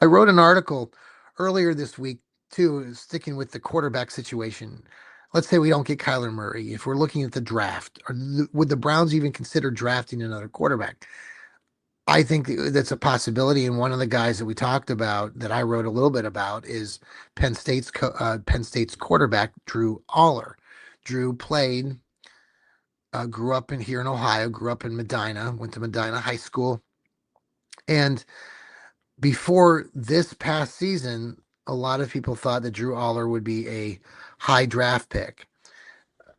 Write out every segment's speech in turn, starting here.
I wrote an article earlier this week too, sticking with the quarterback situation. Let's say we don't get Kyler Murray. If we're looking at the draft, would the Browns even consider drafting another quarterback? I think that's a possibility. And one of the guys that we talked about, that I wrote a little bit about, is Penn State's quarterback Drew Allar. Drew played, grew up in here in Ohio, grew up in Medina, went to Medina High School, and before this past season, a lot of people thought that Drew Aller would be a high draft pick.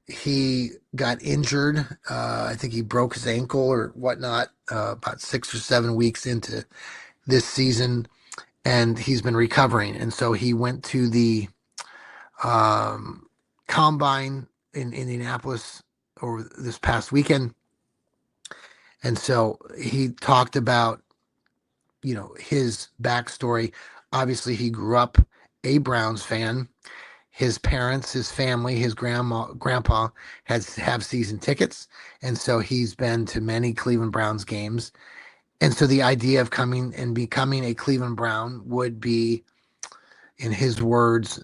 He got injured. I think he broke his ankle or whatnot about 6 or 7 weeks into this season, and he's been recovering. And so he went to the um, combine in Indianapolis over this past weekend. And so he talked about his backstory. Obviously, he grew up a Browns fan. His parents, his family, his grandpa have season tickets, and so he's been to many Cleveland Browns games. And so the idea of coming and becoming a Cleveland Brown would be, in his words,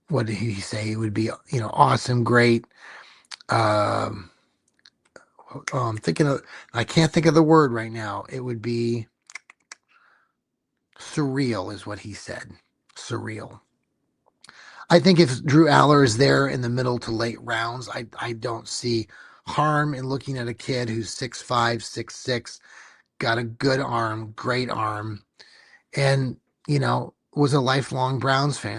what did he say? It would be, awesome, great. Um, I'm thinking of, I can't think of the word right now. It would be surreal, is what he said. Surreal. I think if Drew Aller is there in the middle to late rounds, I don't see harm in looking at a kid who's 6'5", 6'6", got a good arm, great arm, and was a lifelong Browns fan.